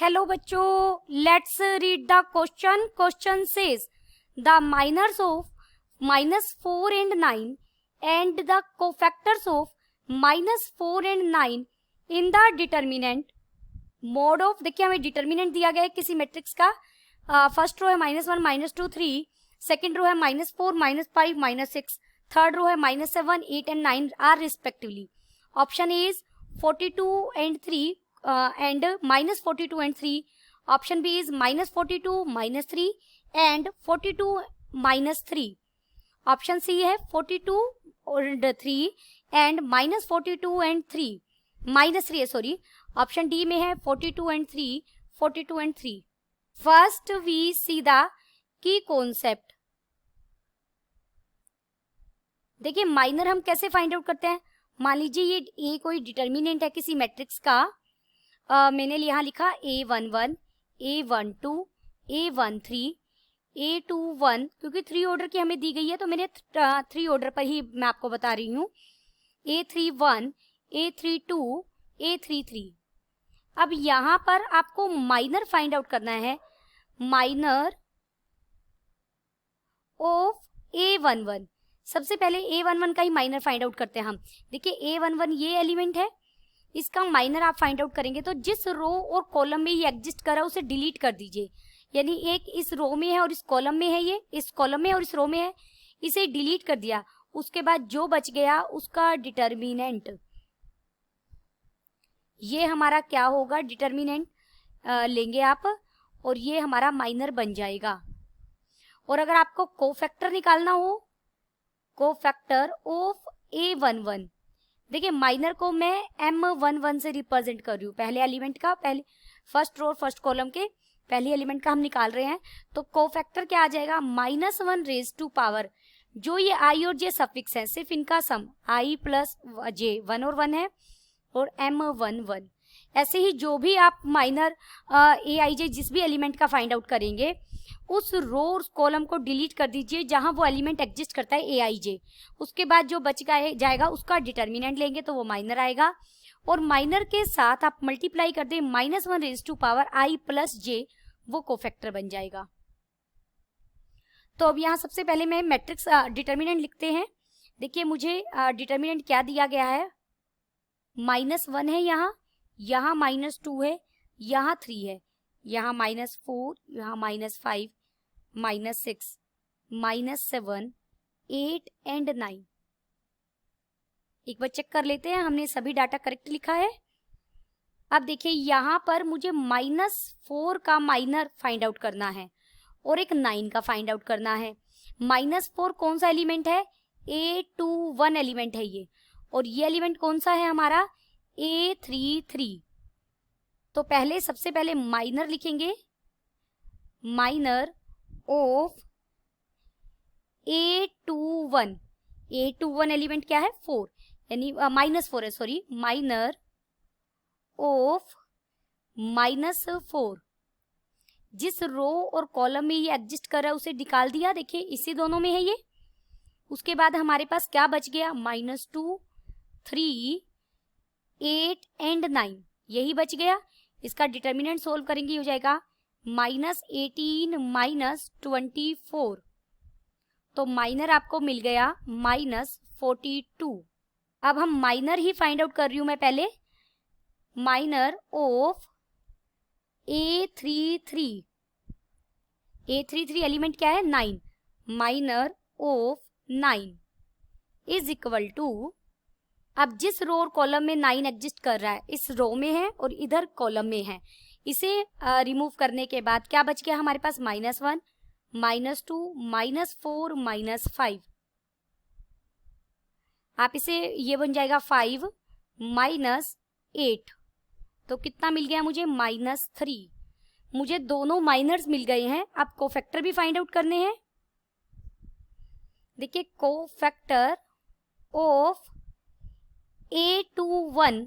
Hello बच्चों, let's read the question. Question says the minors of -4 and 9 and the cofactors of -4 and 9 in the determinant mode of. देखिए हमें determinant दिया गया है किसी matrix का. फर्स्ट रो है -1 -2 3, सेकेंड रो है -4 -5 -6, थर्ड रो है -7 8 and 9 are respectively. Option A is 42 and 3 and -42 and 3. Option B is -42 -3 and 42 -3. Option C है 42 and 3 and -42 and 3 -3 है, सॉरी. ऑप्शन डी में है 42 and 3 42 and 3. First we see the key concept. देखिए minor हम कैसे find out करते हैं. मान लीजिए ये कोई डिटर्मिनेंट है किसी मैट्रिक्स का. मैंने यहाँ लिखा A11 A12 A13 A21, क्योंकि 3 ऑर्डर की हमें दी गई है तो मैंने 3 ऑर्डर पर ही मैं आपको बता रही हूँ. A31 A32 A33. अब यहाँ पर आपको माइनर फाइंड आउट करना है. Minor of A11. सबसे पहले A11 का ही माइनर फाइंड आउट करते हैं हम. देखिए A11 ये एलिमेंट है, इसका माइनर आप फाइंड आउट करेंगे तो जिस रो और कॉलम में ये एग्जिस्ट कर रहा है उसे डिलीट कर दीजिए. यानी एक इस रो में है और इस कॉलम में है, ये इस कॉलम में और इस रो में है, इसे डिलीट कर दिया. उसके बाद जो बच गया उसका डिटर्मिनेंट, ये हमारा क्या होगा, डिटर्मिनेंट लेंगे आप और ये हमारा माइनर बन जाएगा. और अगर आपको कोफैक्टर निकालना हो, कोफैक्टर ऑफ A11, देखिए माइनर को मैं M11 से रिप्रेजेंट कर रही हूँ. पहले एलिमेंट का, पहले फर्स्ट रो फर्स्ट कॉलम के पहले एलिमेंट का हम निकाल रहे हैं. तो कोफैक्टर क्या आ जाएगा, -1 रेज टू पावर, जो ये I और J सफिक्स है सिर्फ इनका सम I प्लस J 1 और 1 है और M11. ऐसे ही जो भी आप माइनर AIJ जिस भी एलिमेंट का फाइंड आउट करेंगे उस रो और कॉलम को डिलीट कर दीजिए जहां वो एलिमेंट एग्जिस्ट करता है AIJ. उसके बाद जो बच जाएगा उसका डिटर्मिनेंट लेंगे तो वो माइनर आएगा. और माइनर के साथ आप मल्टीप्लाई कर दें -1 raise to power I plus J, वो कोफैक्टर बन जाएगा. तो अब यहाँ सबसे पहले मैं मैट्रिक्स डिटर्मिनेंट लिखते हैं. देखिए मुझे डिटर्मिनेंट क्या दिया गया है, -1 है, यहाँ -2 है, यहाँ 3 है, यहाँ -4, यहाँ -5 -6 -7 8 and 9. एक बार चेक कर लेते हैं हमने सभी डाटा करेक्ट लिखा है. अब देखिए यहाँ पर मुझे -4 का माइनर फाइंड आउट करना है और एक 9 का फाइंड आउट करना है. -4 कौन सा एलिमेंट है, A21 एलिमेंट है ये, और ये एलिमेंट कौन सा है हमारा, A33. तो पहले सबसे पहले माइनर लिखेंगे, minor of A21. A21 element क्या है, 4, यानी -4 है, सॉरी. माइनर ऑफ -4, जिस रो और कॉलम में ये एग्जिस्ट कर रहा है उसे निकाल दिया. देखिए इसी दोनों में है ये. उसके बाद हमारे पास क्या बच गया, -2 3 8 and 9, यही बच गया. इसका डिटर्मिनेंट सोल्व करेंगे, हो जाएगा -18 -24. तो माइनर आपको मिल गया -42. अब हम माइनर ही फाइंड आउट कर रही हूं मैं पहले. Minor of A33. A33 element क्या है, 9. Minor of 9 is equal to, अब जिस रो और कॉलम में 9 एग्जिस्ट कर रहा है, इस रो में है और इधर कॉलम में है, इसे रिमूव करने के बाद क्या बच गया हमारे पास, -1 -2 -4 -5. आप इसे, ये बन जाएगा 5 -8. तो कितना मिल गया मुझे, -3. मुझे दोनों माइनर्स मिल गए हैं. अब कोफैक्टर भी फाइंड आउट करने हैं. देखिए कोफैक्टर ऑफ A21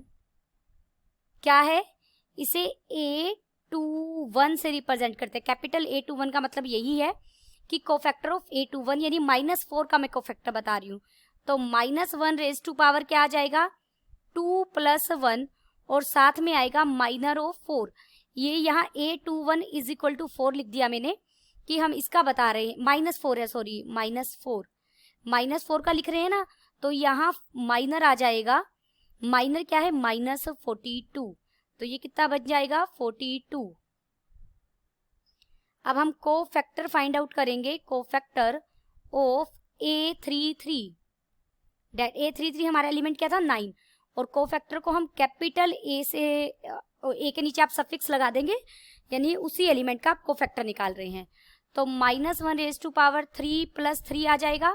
क्या है, इसे A21 से रिप्रेजेंट करते हैं. कैपिटल A21 का मतलब यही है कि कोफैक्टर ऑफ A21, यानी -4 का मैं कोफैक्टर बता रही हूँ. तो -1 रेज टू पावर क्या आ जाएगा, 2 + 1 और साथ में आएगा माइनर ऑफ 4, ये यहाँ A21 इज इक्वल टू 4 लिख दिया मैंने कि हम इसका बता रहे हैं, -4 है, सॉरी -4 का लिख रहे हैं ना, तो यहाँ माइनर आ जाएगा। माइनर क्या है? -42। तो ये कितना बच जाएगा? 42। अब हम कोफैक्टर फाइंड आउट करेंगे, कोफैक्टर ऑफ A33। A33 हमारा एलिमेंट क्या था? 9। और कोफैक्टर को हम कैपिटल ए से, ए के नीचे आप सफिक्स लगा देंगे, यानी उसी एलिमेंट का आप कोफैक्टर निकाल रहे हैं। तो -1⁻³ + 3 आ जाएगा,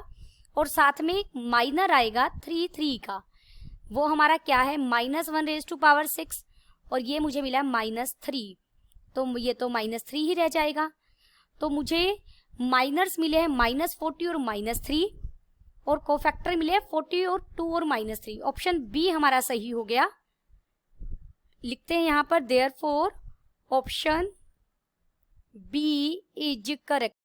और साथ में एक माइनर आएगा 3 का, वो हमारा क्या है? -1⁻6, और ये मुझे मिला -3, तो ये तो -3 ही रह जाएगा। तो मुझे माइनर्स मिले हैं -40 और -3, और कोफैक्टर मिले हैं 40 और 2 और -3। ऑप्शन बी हमारा सही हो गया। लिखते हैं यहाँ पर, therefore option B is correct.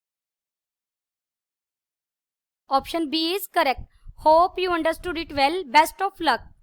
Option B is correct. Hope you understood it well. Best of luck.